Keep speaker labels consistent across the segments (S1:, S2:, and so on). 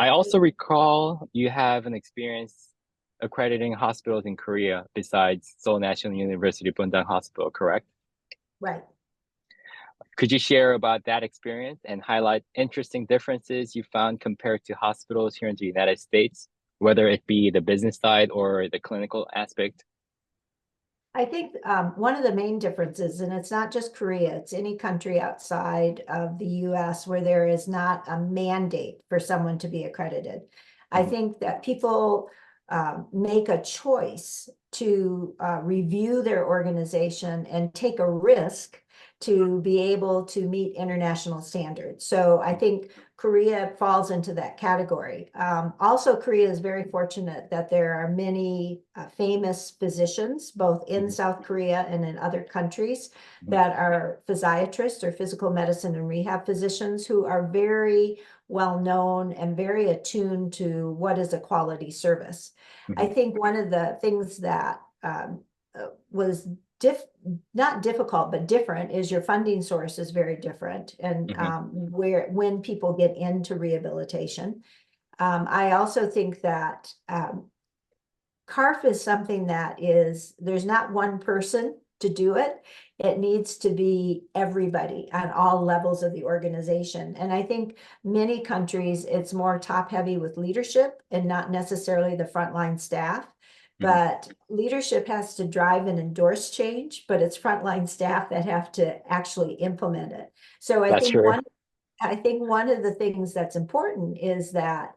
S1: I also recall you have an experience accrediting hospitals in Korea besides Seoul National University Bundang Hospital, correct?
S2: Right.
S1: Could you share about that experience and highlight interesting differences you found compared to hospitals here in the United States, whether it be the business side or the clinical aspect?
S2: I think one of the main differences, and it's not just Korea, it's any country outside of the US where there is not a mandate for someone to be accredited. I
S1: Mhm.
S2: think that people make a choice to review their organization and take a risk to be able to meet international standards. So I think Korea falls into that category. Also, Korea is very fortunate that there are many famous physicians, both in
S1: Mhm.
S2: South Korea and in other countries,
S1: Mhm.
S2: that are physiatrists or physical medicine and rehab physicians who are very well known and very attuned to what is a quality service. I
S1: Mhm.
S2: think one of the things that was not difficult, but different is your funding source is very different. And
S1: Mhm.
S2: when people get into rehabilitation. I also think that CARF is something that there's not one person to do it. It needs to be everybody on all levels of the organization. And I think many countries, it's more top heavy with leadership and not necessarily the frontline staff.
S1: Mhm.
S2: But leadership has to drive and endorse change, but it's frontline staff that have to actually implement it. So
S1: That's true.
S2: I think one of the things that's important is that,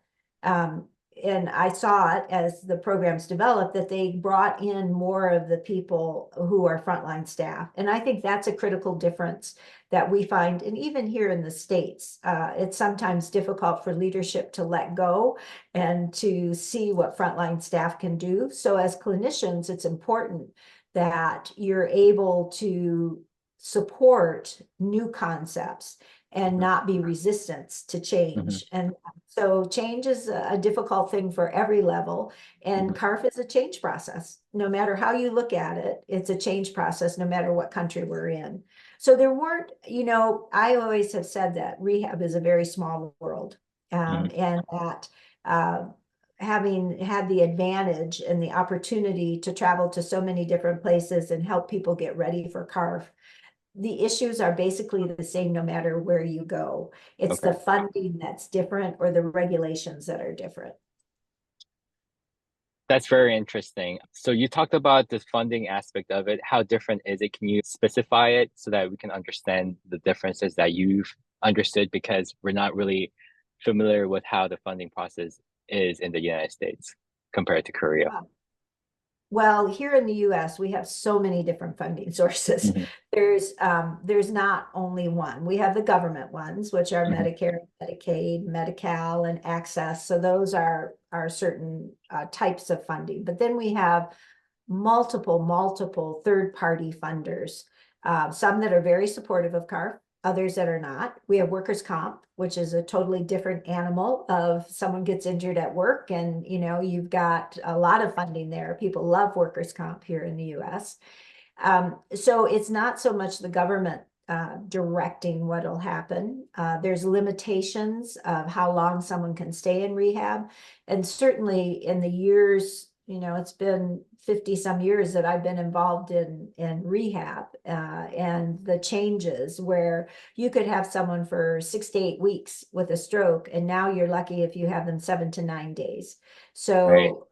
S2: and I saw it as the programs developed, that they brought in more of the people who are frontline staff. And I think that's a critical difference that we find. And even here in the States, it's sometimes difficult for leadership to let go and to see what frontline staff can do. So as clinicians, it's important that you're able to support new concepts and
S1: Mhm.
S2: not be resistant to
S1: Mhm.
S2: change. And so change is a difficult thing for every level, and
S1: Mhm.
S2: CARF is a change process. No matter how you look at it, it's a change process, no matter what country we're in. So there weren't, I always have said that rehab is a very small world,
S1: Mhm.
S2: and that uh, having had the advantage and the opportunity to travel to so many different places and help people get ready for CARF, the issues are basically the same no matter where you go. It's
S1: Okay.
S2: the funding that's different or the regulations that are different.
S1: That's very interesting. So you talked about the funding aspect of it. How different is it? Can you specify it so that we can understand the differences that you've understood because we're not really familiar with how the funding process is in the United States compared to Korea.
S2: Well, here in the US, we have so many different funding sources.
S1: Hmm.
S2: There's not only one. We have the government ones, which are
S1: Hmm.
S2: Medicare, Medicaid, Medi-Cal, and Access. So those are certain types of funding. But then we have multiple third-party funders, some that are very supportive of CARF, others that are not. We have workers' comp, which is a totally different animal of someone gets injured at work and you've got a lot of funding there. People love workers' comp here in the US. So it's not so much the government directing what'll happen. There's limitations of how long someone can stay in rehab. And certainly in the years, it's been 50 some years that I've been involved in rehab, and the changes where you could have someone for 6 to 8 weeks with a stroke, and now you're lucky if you have them 7 to 9 days.
S1: Right.
S2: So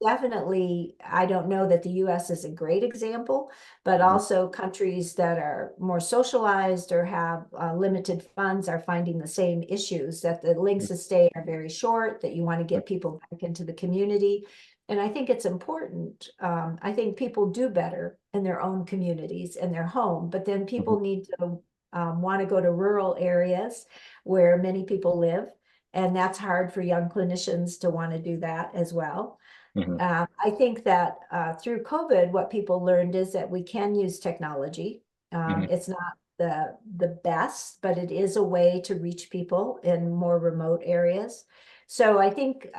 S2: definitely, I don't know that the US is a great example, but
S1: Hmm.
S2: also countries that are more socialized or have limited funds are finding the same issues, that the lengths of stay are very short, that you want to get people back into the community. And I think it's important. I think people do better in their own communities and their home, but then
S1: Hmm.
S2: people need to want to go to rural areas where many people live. And that's hard for young clinicians to want to do that as well.
S1: Hmm.
S2: I think that through COVID, what people learned is that we can use technology.
S1: Hmm.
S2: It's not the best, but it is a way to reach people in more remote areas. So I think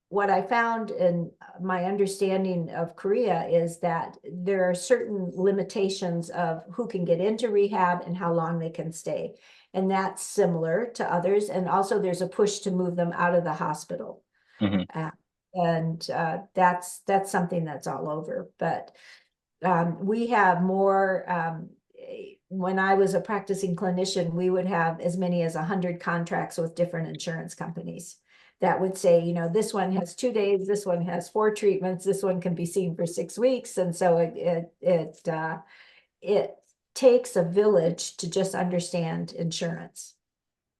S2: what I found in my understanding of Korea is that there are certain limitations of who can get into rehab and how long they can stay. And that's similar to others. And also there's a push to move them out of the hospital.
S1: Mhm.
S2: That's something that's all over. But we have more, when I was a practicing clinician, we would have as many as 100 contracts with different insurance companies that would say, you know, this one has 2 days, this one has 4 treatments, this one can be seen for 6 weeks. And so it takes a village to just understand insurance.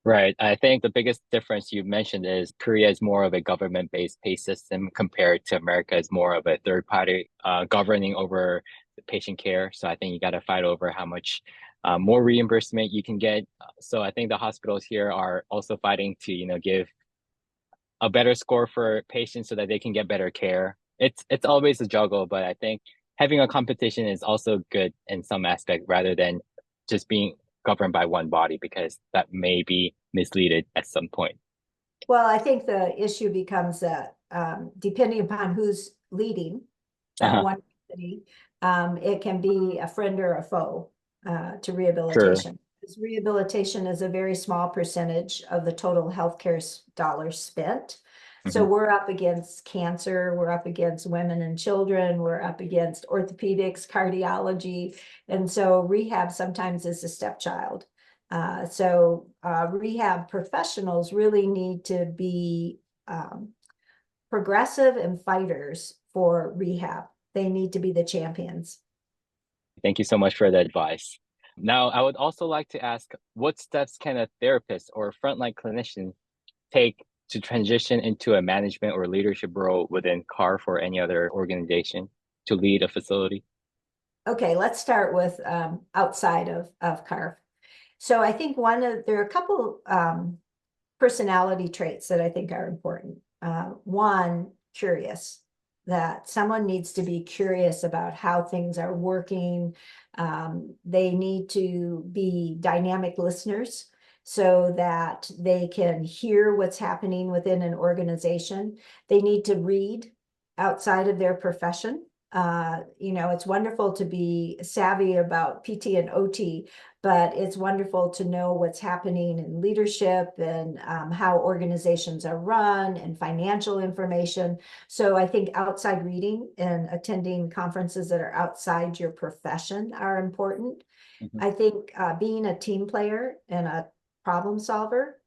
S1: Right. I think the biggest difference you mentioned is Korea is more of a government-based pay system compared to America is more of a third party governing over the patient care. So I think you got to fight over how much more reimbursement you can get. So I think the hospitals here are also fighting to, give a better score for patients so that they can get better care. It's always a juggle, but I think having a competition is also good in some aspect rather than just being governed by one body because that may be misleaded at some point.
S2: Well, I think the issue becomes that depending upon who's leading at
S1: Uh-huh.
S2: one city, it can be a friend or a foe to
S1: Sure.
S2: rehabilitation. Because rehabilitation is a very small percentage of the total healthcare dollars spent. So
S1: Hmm.
S2: we're up against cancer, we're up against women and children, we're up against orthopedics, cardiology, and so rehab sometimes is a stepchild. Rehab professionals really need to be progressive and fighters for rehab. They need to be the champions.
S1: Thank you so much for the advice. Now, I would also like to ask, what steps can a therapist or a frontline clinician take to transition into a management or leadership role within CARF or any other organization to lead a facility?
S2: Okay, let's start with outside of CARF. So I think there are a couple personality traits that I think are important. One, curious, that someone needs to be curious about how things are working. They need to be dynamic listeners so that they can hear what's happening within an organization. They need to read outside of their profession. It's wonderful to be savvy about PT and OT, but it's wonderful to know what's happening in leadership and how organizations are run and financial information. So I think outside reading and attending conferences that are outside your profession are important.
S1: Mhm.
S2: I think being a team player and a problem solver,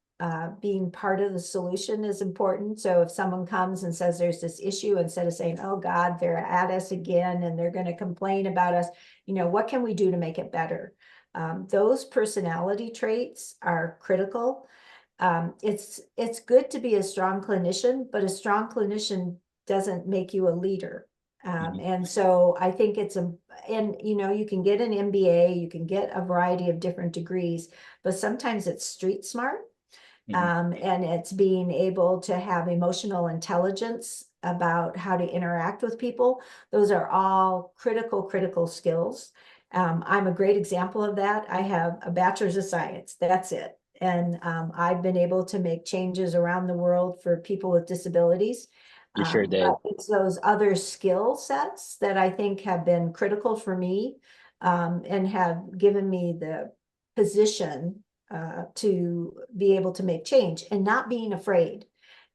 S2: being part of the solution is important. So if someone comes and says there's this issue, instead of saying, oh God, they're at us again and they're going to complain about us, what can we do to make it better? Those personality traits are critical. It's good to be a strong clinician, but a strong clinician doesn't make you a leader.
S1: Mhm.
S2: And so I think you can get an MBA, you can get a variety of different degrees, but sometimes it's street smart.
S1: Mhm.
S2: And it's being able to have emotional intelligence about how to interact with people. Those are all critical skills. I'm a great example of that. I have a bachelor's of science. That's it. And I've been able to make changes around the world for people with disabilities.
S1: You sure did.
S2: But it's those other skill sets that I think have been critical for me and have given me the position to be able to make change and not being afraid.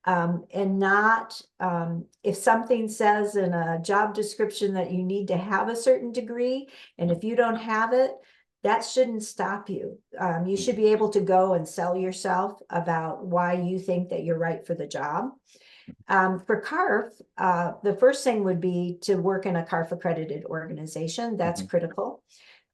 S2: And not, if something says in a job description that you need to have a certain degree, and if you don't have it, that shouldn't stop you. You should be able to go and sell yourself about why you think that you're right for the job. For CARF, the first thing would be to work in a CARF accredited organization. That's
S1: Mhm.
S2: critical.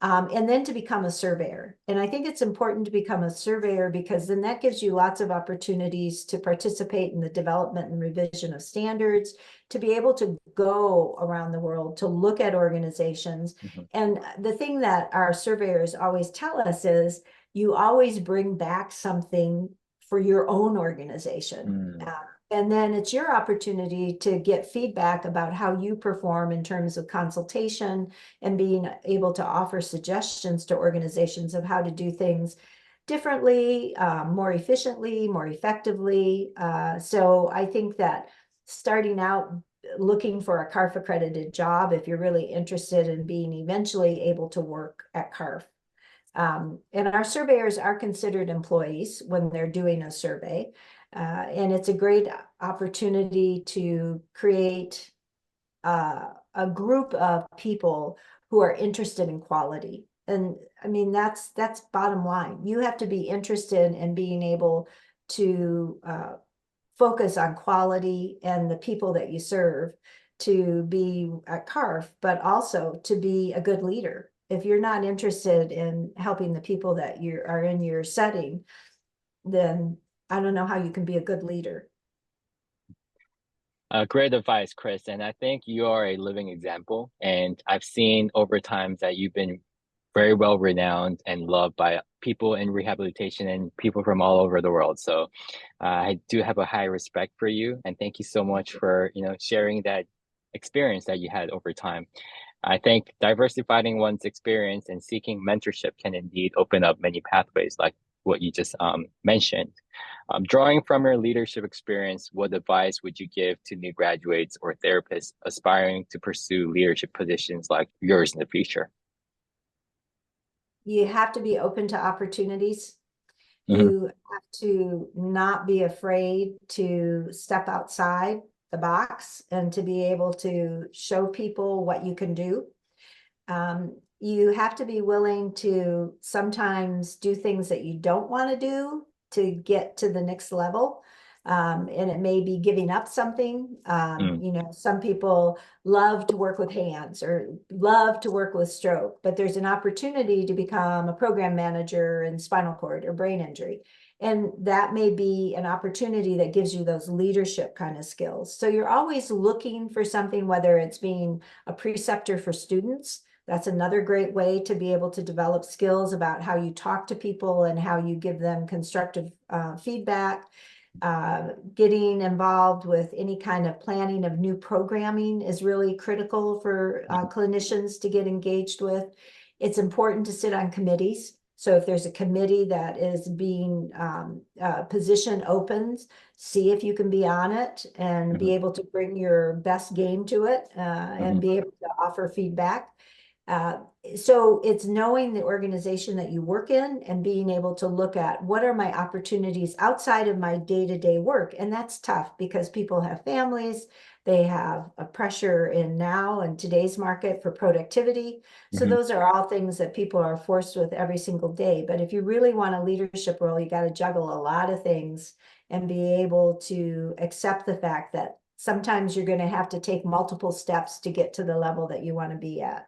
S2: And then to become a surveyor. And I think it's important to become a surveyor because then that gives you lots of opportunities to participate in the development and revision of standards, to be able to go around the world, to look at organizations.
S1: Mhm.
S2: And the thing that our surveyors always tell us is you always bring back something for your own organization.
S1: Mm.
S2: And then it's your opportunity to get feedback about how you perform in terms of consultation and being able to offer suggestions to organizations of how to do things differently, more efficiently, more effectively. So I think that starting out looking for a CARF accredited job, if you're really interested in being eventually able to work at CARF, And our surveyors are considered employees when they're doing a survey. And it's a great opportunity to create a group of people who are interested in quality. And I mean, that's bottom line. You have to be interested in being able to focus on quality and the people that you serve to be at CARF, but also to be a good leader. If you're not interested in helping the people that you are in your setting, then I don't know how you can be a good leader.
S1: Great advice, Chris. And I think you are a living example. And I've seen over time that you've been very well renowned and loved by people in rehabilitation and people from all over the world. So I do have a high respect for you. And thank you so much for, sharing that experience that you had over time. I think diversifying one's experience and seeking mentorship can indeed open up many pathways, like what you just mentioned. Drawing from your leadership experience, what advice would you give to new graduates or therapists aspiring to pursue leadership positions like yours in the future?
S2: You have to be open to opportunities.
S1: Mm-hmm.
S2: You have to not be afraid to step outside the box and to be able to show people what you can do. You have to be willing to sometimes do things that you don't want to do to get to the next level. And it may be giving up something. Some people love to work with hands or love to work with stroke, but there's an opportunity to become a program manager in spinal cord or brain injury. And that may be an opportunity that gives you those leadership kind of skills. So you're always looking for something, whether it's being a preceptor for students. That's another great way to be able to develop skills about how you talk to people and how you give them constructive feedback. Getting involved with any kind of planning of new programming is really critical for clinicians to get engaged with. It's important to sit on committees. So if there's a committee that is being position opens, see if you can be on it and be able to bring your best game to it and be able to offer feedback. So it's knowing the organization that you work in and being able to look at what are my opportunities outside of my day-to-day work. And that's tough because people have families, they have a pressure in now and today's market for productivity. So those are all things that people are forced with every single day. But if you really want a leadership role, you got to juggle a lot of things and be able to accept the fact that sometimes you're going to have to take multiple steps to get to the level that you want to be at.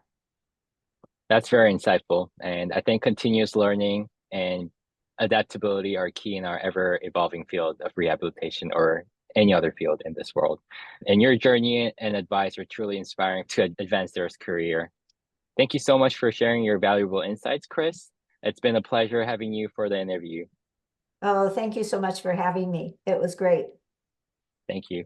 S1: That's very insightful. And I think continuous learning and adaptability are key in our ever evolving field of rehabilitation or any other field in this world. And your journey and advice are truly inspiring to advance their career. Thank you so much for sharing your valuable insights, Chris. It's been a pleasure having you for the interview.
S2: Oh, thank you so much for having me. It was great.
S1: Thank you.